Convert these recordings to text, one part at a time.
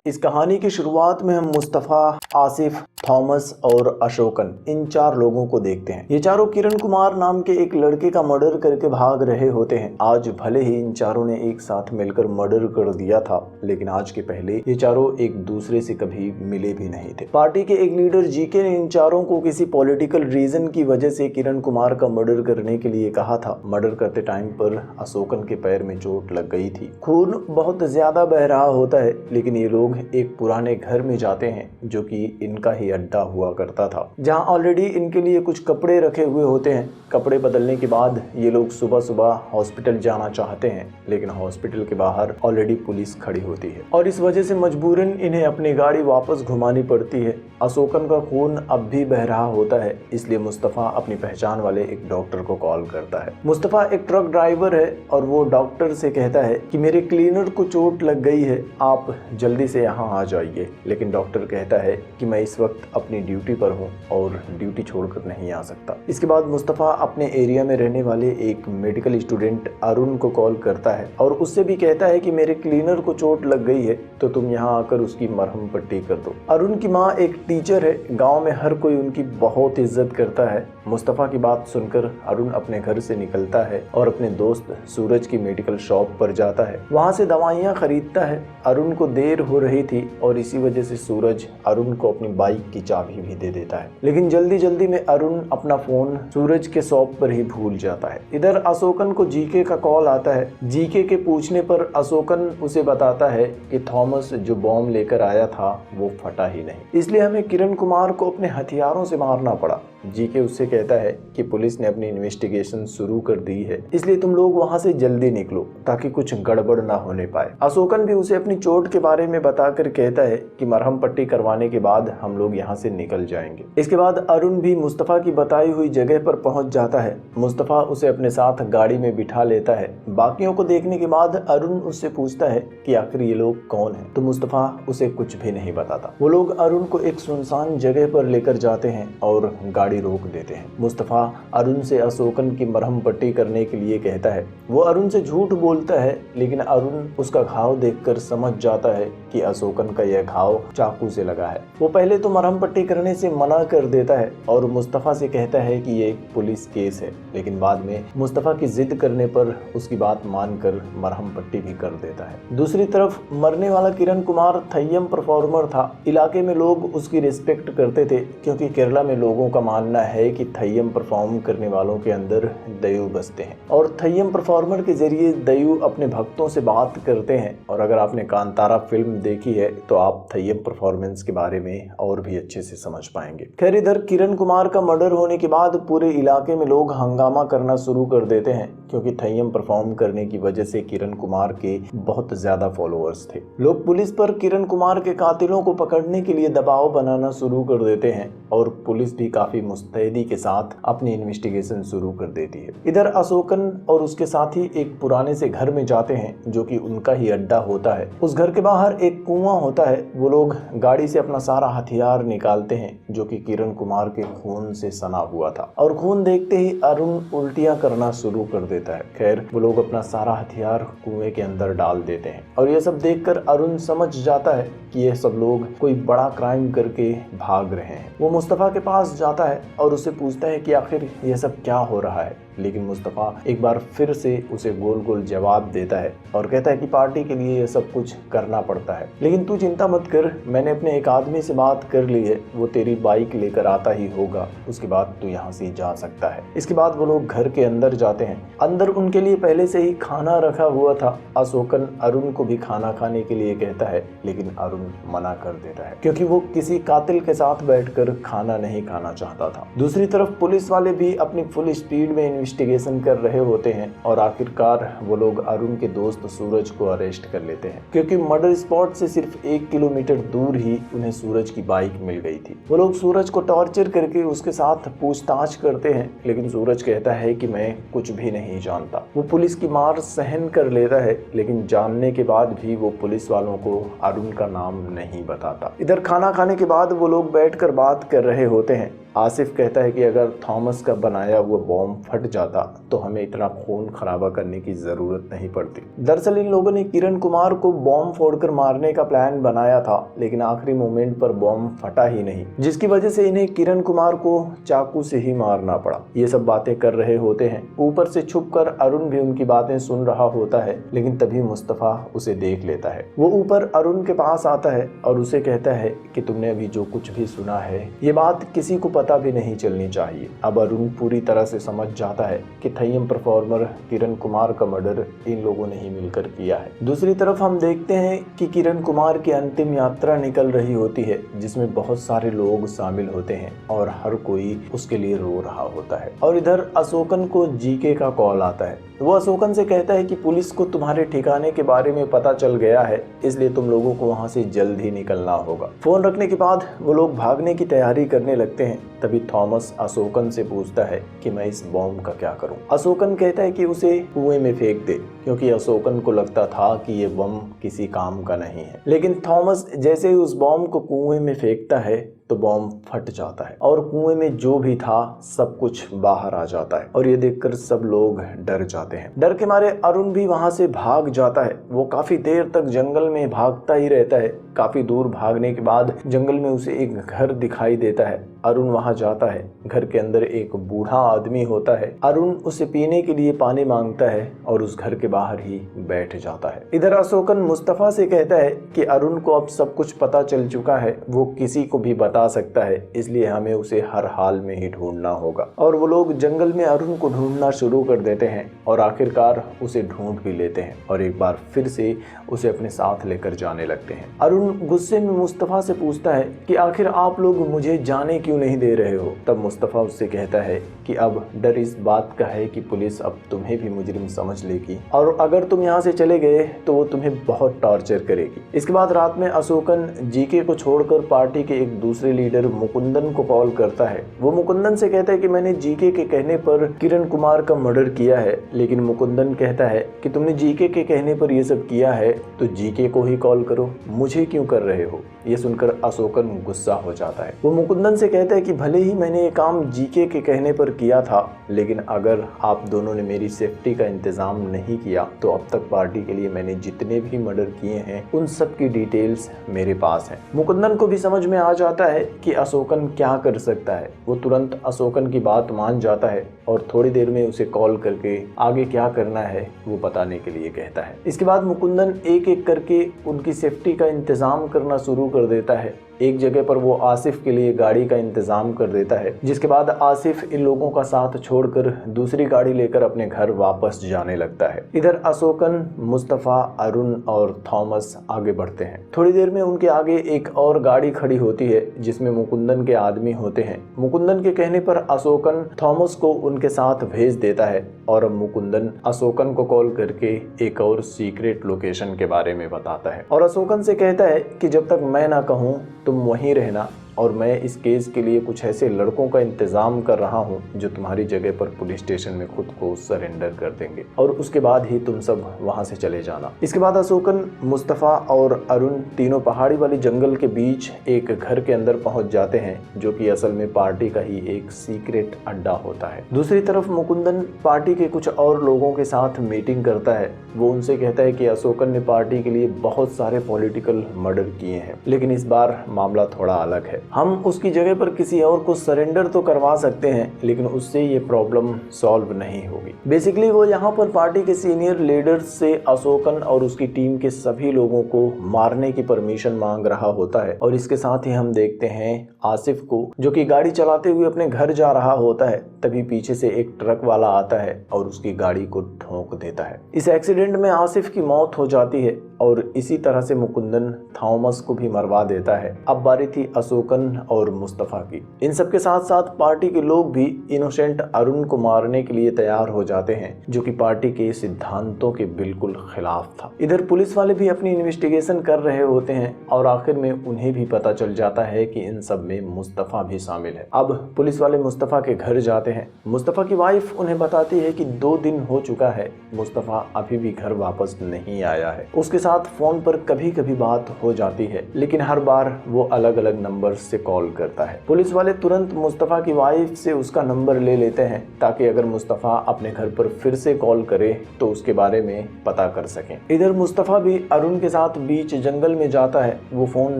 इस कहानी की शुरुआत में हम मुस्तफ़ा, आसिफ, थॉमस और अशोकन इन चार लोगों को देखते हैं। ये चारों किरण कुमार नाम के एक लड़के का मर्डर करके भाग रहे होते हैं। आज भले ही इन चारों ने एक साथ मिलकर मर्डर कर दिया था, लेकिन आज के पहले ये चारों एक दूसरे से कभी मिले भी नहीं थे। पार्टी के एक लीडर जीके ने इन चारों को किसी पॉलिटिकल रीजन की वजह से किरण कुमार का मर्डर करने के लिए कहा था। मर्डर करते टाइम पर अशोकन के पैर में चोट लग गई थी। खून बहुत ज्यादा बह रहा होता है, लेकिन ये लोग एक पुराने घर में जाते हैं जो कि इनका ही अड्डा हुआ करता था, जहां ऑलरेडी इनके लिए कुछ कपड़े रखे हुए होते हैं। कपड़े बदलने के बाद ये लोग सुबह सुबह हॉस्पिटल जाना चाहते हैं, लेकिन हॉस्पिटल के बाहर ऑलरेडी पुलिस खड़ी होती है और इस वजह से मजबूरन इन्हें अपनी गाड़ी वापस घुमानी पड़ती है। अशोकन का खून अब भी बह रहा होता है, इसलिए मुस्तफ़ा अपनी पहचान वाले एक डॉक्टर को कॉल करता है। मुस्तफ़ा एक ट्रक ड्राइवर है और वो डॉक्टर से कहता है कि मेरे क्लीनर को चोट लग गई है, आप जल्दी से यहाँ आ जाइए। लेकिन डॉक्टर कहता है कि मैं इस वक्त अपनी ड्यूटी पर हूँ और ड्यूटी छोड़कर नहीं आ सकता। इसके बाद मुस्तफ़ा अपने एरिया में रहने वाले एक मेडिकल स्टूडेंट अरुण को कॉल करता है और उससे भी कहता है कि मेरे क्लीनर को चोट लग गई है, तो तुम यहाँ आकर उसकी मरहम पट्टी कर दो। अरुण की माँ एक टीचर है, गाँव में हर कोई उनकी बहुत इज्जत करता है। मुस्तफ़ा की बात सुनकर अरुण अपने घर से निकलता है और अपने दोस्त सूरज की मेडिकल शॉप पर जाता है। वहाँ से दवाइयाँ खरीदता है। अरुण को देर हो रही थी और इसी वजह से सूरज अरुण को अपनी बाइक की चाबी भी दे देता है, लेकिन जल्दी जल्दी में अरुण अपना फोन सूरज के शॉप पर ही भूल जाता है। इधर अशोकन को जीके का कॉल आता है। जीके के पूछने पर अशोकन उसे बताता है कि थॉमस जो बॉम्ब लेकर आया था वो फटा ही नहीं, इसलिए हमें किरण कुमार को अपने हथियारों से मारना पड़ा। जीके उससे कहता है कि पुलिस ने अपनी इन्वेस्टिगेशन शुरू कर दी है, इसलिए तुम लोग वहां से जल्दी निकलो ताकि कुछ गड़बड़ ना होने पाए। अशोकन भी उसे अपनी चोट के बारे में बताकर कहता है कि मरहम पट्टी करवाने के बाद हम लोग यहाँ से निकल जाएंगे। इसके बाद अरुण भी मुस्तफ़ा की बताई हुई जगह पर पहुंच जाता है। मुस्तफ़ा उसे अपने साथ गाड़ी में बिठा लेता है। बाकियों को देखने के बाद अरुण उससे पूछता है कि आखिर ये लोग कौन हैं, तो मुस्तफ़ा उसे कुछ भी नहीं बताता। वो लोग अरुण को एक सुनसान जगह पर लेकर जाते हैं और गाड़ी रोक देते हैं। मुस्तफ़ा अरुण से अशोकन की मरहम पट्टी करने के लिए कहता है। वो अरुण से झूठ बोलता है, लेकिन अरुण उसका घाव देखकर समझ जाता है कि अशोकन का यह घाव चाकू से लगा है। वो पहले तो मरहम पट्टी करने से मना कर देता है और मुस्तफ़ा से कहता है कि ये एक पुलिस केस है, लेकिन बाद में मुस्तफ़ा की जिद करने पर उसकी बात मानकर मरहम पट्टी भी कर देता है। दूसरी तरफ मरने वाला किरण कुमार थय्यम परफॉर्मर था। इलाके में लोग उसकी रिस्पेक्ट करते थे, क्योंकि केरला में लोगों का मानना है कि थय्यम परफॉर्म करने वालों के अंदर दयु बसते हैं और थय्यम परफॉर्मर के जरिए दयु अपने भक्तों से बात करते हैं। और अगर आपने कांतारा फिल्म देखी है तो आप थय्यम परफॉर्मेंस के बारे में और भी अच्छे से समझ पाएंगे। खैर, इधर किरण कुमार का मर्डर होने के बाद पूरे इलाके में लोग हंगामा करना शुरू कर देते हैं, क्योंकि थय्यम परफॉर्म करने की वजह से किरण कुमार के बहुत ज्यादा फॉलोअर्स थे। लोग पुलिस पर किरण कुमार के कातिलों को पकड़ने के लिए दबाव बनाना शुरू कर देते हैं और पुलिस भी काफी मुस्तैदी के साथ अपनी इन्वेस्टिगेशन शुरू कर देती है। इधर अशोकन और उसके साथी एक पुराने से घर में जाते हैं जो कि उनका ही अड्डा होता है। उस घर के बाहर एक कुआं होता है। वो लोग गाड़ी से अपना सारा हथियार निकालते हैं जो कि किरण कुमार के खून से सना हुआ था, और खून देखते ही अरुण उल्टियां करना शुरू कर देता है। खैर, वो लोग अपना सारा हथियार कुएं के अंदर डाल देते हैं और ये सब देखकर अरुण समझ जाता है कि ये सब लोग कोई बड़ा क्राइम करके भाग रहे हैं। वो मुस्तफ़ा के पास जाता है और उससे पूछता है कि आखिर यह सब क्या हो रहा है, लेकिन मुस्तफ़ा एक बार फिर से उसे गोल गोल जवाब देता है और कहता है कि पार्टी के लिए यह सब कुछ करना पड़ता है, लेकिन तू चिंता मत कर, मैंने अपने एक आदमी से बात कर ली है, वो तेरी बाइक लेकर आता ही होगा, उसके बाद तू यहाँ से जा सकता है। इसके बाद वो लोग घर के अंदर जाते हैं। अंदर उनके लिए पहले से ही खाना रखा हुआ था। अशोकन अरुण को भी खाना खाने के लिए कहता है, लेकिन अरुण मना कर देता है क्योंकि वो किसी कातिल के साथ बैठकर खाना नहीं खाना चाहता था। दूसरी तरफ पुलिस वाले भी अपनी फुल स्पीड में इन्वेस्टिगेशन कर रहे होते हैं और आखिरकार वो लोग अरुण के दोस्त सूरज को अरेस्ट कर लेते हैं, क्योंकि मर्डर स्पॉट से सिर्फ 1 किलोमीटर दूर ही उन्हें सूरज की बाइक मिल गई थी। वो लोग सूरज को टॉर्चर करके उसके साथ पूछताछ करते हैं, लेकिन सूरज कहता है कि मैं कुछ भी नहीं जानता। वो पुलिस की मार सहन कर लेता है, लेकिन जानने के बाद भी वो पुलिस वालों को अरुण का नाम नहीं बताता। इधर खाना खाने के बाद वो लोग बैठकर बात कर रहे होते हैं। आसिफ कहता है कि अगर थॉमस का बनाया हुआ बॉम्ब फट जाता तो हमें इतना खून खराबा करने की जरूरत नहीं पड़ती। दरअसल इन लोगों ने किरण कुमार को बॉम्ब फोड़कर मारने का प्लान बनाया था, लेकिन आखिरी मोमेंट पर बॉम्ब फटा ही नहीं, जिसकी वजह से इन्हें किरण कुमार को चाकू से ही मारना पड़ा। ये सब बातें कर रहे होते हैं। ऊपर से छुपकर अरुण भी उनकी बातें सुन रहा होता है, लेकिन तभी मुस्तफा उसे देख लेता है। वो ऊपर अरुण के पास आता है और उसे कहता है कि तुमने अभी जो कुछ भी सुना है ये बात किसी को पता भी नहीं चलनी चाहिए। अब अरुण पूरी तरह से समझ जाता है कि थय्यम परफॉर्मर किरण कुमार का मर्डर इन लोगों ने ही मिलकर किया है। दूसरी तरफ हम देखते हैं कि किरण कुमार की अंतिम यात्रा निकल रही होती है, जिसमें बहुत सारे लोग शामिल होते हैं और हर कोई उसके लिए रो रहा होता है। और इधर अशोकन को जीके का कॉल आता है। वो अशोकन से कहता है कि पुलिस को तुम्हारे ठिकाने के बारे में पता चल गया है, इसलिए तुम लोगों को वहां से जल्द ही निकलना होगा। फोन रखने के बाद वो लोग भागने की तैयारी करने लगते हैं। तभी थॉमस अशोकन से पूछता है कि मैं इस बॉम्ब का क्या करूं। अशोकन कहता है कि उसे कुएं में फेंक दे, क्योंकि अशोकन को लगता था कि ये बम किसी काम का नहीं है। लेकिन थॉमस जैसे ही उस बॉम्ब को कुएं में फेंकता है तो बॉम्ब फट जाता है और कुएं में जो भी था सब कुछ बाहर आ जाता है। और ये देखकर सब लोग डर जाते हैं। डर के मारे अरुण भी वहां से भाग जाता है। वो काफी देर तक जंगल में भागता ही रहता है। काफी दूर भागने के बाद जंगल में उसे एक घर दिखाई देता है। अरुण वहां जाता है। घर के अंदर एक बूढ़ा आदमी होता है। अरुण उसे पीने के लिए पानी मांगता है और उस घर के बाहर ही बैठ जाता है। इधर अशोकन मुस्तफा से कहता है कि अरुण को अब सब कुछ पता चल चुका है, वो किसी को भी बता सकता है, इसलिए हमें उसे हर हाल में ही ढूंढना होगा। और वो लोग जंगल में अरुण को ढूंढना शुरू कर देते हैं और आखिरकार उसे ढूंढ भी लेते हैं और एक बार फिर से उसे अपने साथ लेकर जाने लगते हैं। अरुण गुस्से में मुस्तफा से पूछता है कि आखिर आप लोग मुझे जाने क्यों नहीं दे रहे हो। तब मुस्तफा उससे कहता है कि अब डर इस बात का है कि पुलिस अब तुम्हें भी मुजरिम समझ लेगी और अगर तुम यहाँ से चले गए तो वो तुम्हें बहुत टॉर्चर करेगी। इसके बाद रात में अशोकन जीके को छोड़कर पार्टी के एक दूसरे लीडर मुकुंदन को कॉल करता है। वो मुकुंदन से कहता है कि मैंने जीके के कहने पर किरण कुमार का मर्डर किया है, लेकिन मुकुंदन कहता है कि तुमने जीके के कहने पर ये सब किया है तो जीके को ही कॉल करो, मुझे क्यों कर रहे हो। ये सुनकर अशोकन गुस्सा हो जाता है। वो मुकुंदन से कहता है कि भले ही मैंने ये काम जीके के कहने पर किया था, लेकिन अगर आप दोनों ने मेरी सेफ्टी का इंतजाम नहीं किया तो अब तक पार्टी के लिए मैंने जितने भी मर्डर किए हैं उन सब की डिटेल्स मेरे पास हैं। मुकुंदन को भी समझ में आ जाता है कि अशोकन क्या कर सकता है। वो तुरंत अशोकन की बात मान जाता है और थोड़ी देर में उसे कॉल करके आगे क्या करना है वो बताने के लिए कहता है। इसके बाद मुकुंदन एक एक करके उनकी सेफ्टी का इंतजाम करना शुरू कर देता है। एक जगह पर वो आसिफ के लिए गाड़ी का इंतजाम कर देता है, जिसके बाद आसिफ इन लोगों का साथ छोड़कर दूसरी गाड़ी लेकर अपने घर वापस जाने लगता है। इधर अशोकन, मुस्तफा, अरुण और थॉमस आगे बढ़ते हैं। थोड़ी देर में उनके आगे एक और गाड़ी खड़ी होती है जिसमें मुकुंदन के आदमी होते हैं। मुकुंदन के कहने पर अशोकन थॉमस को उनके साथ भेज देता है और अब मुकुंदन अशोकन को कॉल करके एक और सीक्रेट लोकेशन के बारे में बताता है और अशोकन से कहता है कि जब तक मैं ना कहूँ तुम वहीं रहना और मैं इस केस के लिए कुछ ऐसे लड़कों का इंतजाम कर रहा हूं जो तुम्हारी जगह पर पुलिस स्टेशन में खुद को सरेंडर कर देंगे और उसके बाद ही तुम सब वहां से चले जाना। इसके बाद अशोकन, मुस्तफा और अरुण तीनों पहाड़ी वाली जंगल के बीच एक घर के अंदर पहुंच जाते हैं, जो कि असल में पार्टी का ही एक सीक्रेट अड्डा होता है। दूसरी तरफ मुकुंदन पार्टी के कुछ और लोगों के साथ मीटिंग करता है। वो उनसे कहता है कि अशोकन ने पार्टी के लिए बहुत सारे पॉलिटिकल मर्डर किए हैं, लेकिन इस बार मामला थोड़ा अलग है। हम उसकी जगह पर किसी और को सरेंडर तो करवा सकते हैं, लेकिन उससे ये प्रॉब्लम सॉल्व नहीं होगी। बेसिकली वो यहाँ पर पार्टी के सीनियर लीडर्स से अशोकन और उसकी टीम के सभी लोगों को मारने की परमिशन मांग रहा होता है और इसके साथ ही हम देखते हैं आसिफ को, जो कि गाड़ी चलाते हुए अपने घर जा रहा होता है। तभी पीछे से एक ट्रक वाला आता है और उसकी गाड़ी को ठोक देता है। इस एक्सीडेंट में आसिफ की मौत हो जाती है और इसी तरह से मुकुंदन थॉमस को भी मरवा देता है। अब बारी थी अशोकन और मुस्तफा की। इन सब के साथ साथ पार्टी के लोग भी इनोसेंट अरुण को मारने के लिए तैयार हो जाते हैं, जो कि पार्टी के सिद्धांतों के बिल्कुल खिलाफ था। इधर पुलिस वाले भी अपनी इन्वेस्टिगेशन कर रहे होते हैं और आखिर में उन्हें भी पता चल जाता है कि इन सब में मुस्तफा भी शामिल है। अब पुलिस वाले मुस्तफा के घर जाते हैं। मुस्तफा की वाइफ उन्हें बताती है कि 2 दिन हो चुका है, मुस्तफा अभी भी घर वापस नहीं आया है। उसके साथ फोन पर कभी कभी बात हो जाती है, लेकिन हर बार वो अलग अलग नंबर्स से कॉल करता है। पुलिस वाले तुरंत मुस्तफ़ा की वाइफ से उसका नंबर ले लेते हैं ताकि अगर मुस्तफ़ा अपने घर पर फिर से कॉल करे तो उसके बारे में पता कर सकें। इधर मुस्तफ़ा भी अरुण के साथ बीच जंगल में जाता है। वो फोन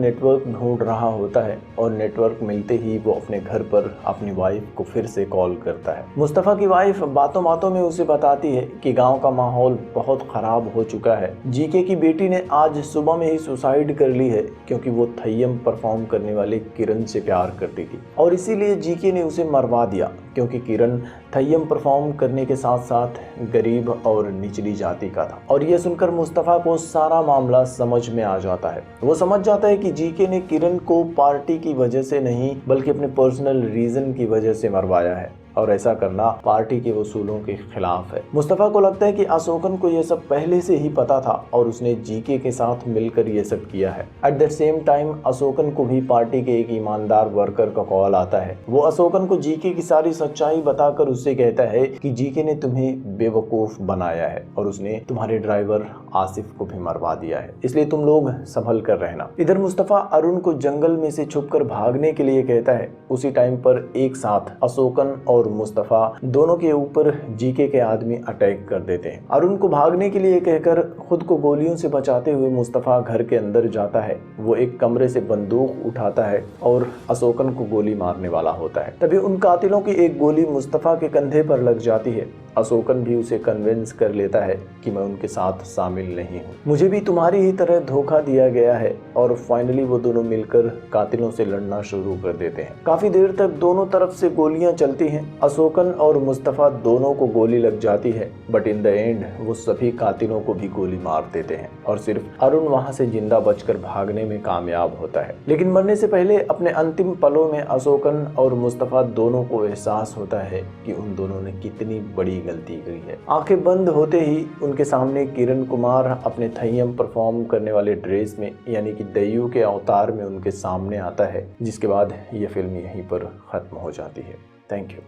नेटवर्क ढूंढ रहा होता है और नेटवर्क मिलते ही वो अपने घर पर अपनी वाइफ को फिर से कॉल करता है। मुस्तफ़ा की वाइफ बातों बातों में उसे बताती है कि गांव का माहौल बहुत खराब हो चुका है। जीके की बेटी ने आज सुबह में ही सुसाइड कर ली है क्योंकि वो थय्यम परफॉर्म करने वाले किरण से प्यार करती थी और इसीलिए जीके ने उसे मरवा दिया क्योंकि किरण थय्यम परफॉर्म करने के साथ साथ गरीब और निचली जाति का था। और यह सुनकर मुस्तफ़ा को सारा मामला समझ में आ जाता है। वो समझ जाता है कि जीके ने किरण को पार्टी की वजह से नहीं बल्कि अपने पर्सनल रीजन की वजह से मरवाया है और ऐसा करना पार्टी के उसूलों के खिलाफ है। मुस्तफ़ा को लगता है कि अशोकन को यह सब पहले से ही पता था और उसने जीके के साथ मिलकर यह सब किया है। At the same time Ashokan को भी पार्टी के एक ईमानदार वर्कर का कॉल आता है। वो अशोकन को जीके की सारी सच्चाई बताकर उससे कहता है कि जीके ने तुम्हें बेवकूफ बनाया है और उसने तुम्हारे ड्राइवर आसिफ को भी मरवा दिया है, इसलिए तुम लोग संभल कर रहना। इधर मुस्तफ़ा अरुण को जंगल में से छुपकर भागने के लिए कहता है। उसी टाइम पर एक साथ अशोकन और मुस्तफ़ा दोनों के ऊपर जीके के आदमी अटैक कर देते हैं। अरुण को भागने के लिए कहकर खुद को गोलियों से बचाते हुए मुस्तफ़ा घर के अंदर जाता है। वो एक कमरे से बंदूक उठाता है और अशोकन को गोली मारने वाला होता है। तभी उन कातिलों की एक गोली मुस्तफ़ा के कंधे पर लग जाती है। अशोकन भी उसे कन्विंस कर लेता है कि मैं उनके साथ शामिल नहीं हूँ, मुझे भी तुम्हारी ही तरह धोखा दिया गया है। और फाइनली वो दोनों मिलकर कातिलों से लड़ना शुरू कर देते हैं। काफी देर तक दोनों तरफ से गोलियां चलती हैं। अशोकन और मुस्तफ़ा दोनों को गोली लग जाती है बट इन द एंड वो सभी कातिलों को भी गोली मार देते हैं और सिर्फ अरुण वहां से जिंदा बचकर भागने में कामयाब होता है। लेकिन मरने से पहले अपने अंतिम पलों में अशोकन और मुस्तफ़ा दोनों को एहसास होता है कि उन दोनों ने कितनी बड़ी गलती की है। आंखें बंद होते ही उनके सामने किरण कुमार अपने थय्यम परफॉर्म करने वाले ड्रेस में यानी कि दय्यू के अवतार में उनके सामने आता है, जिसके बाद ये फिल्म यहीं पर खत्म हो जाती है। Thank you.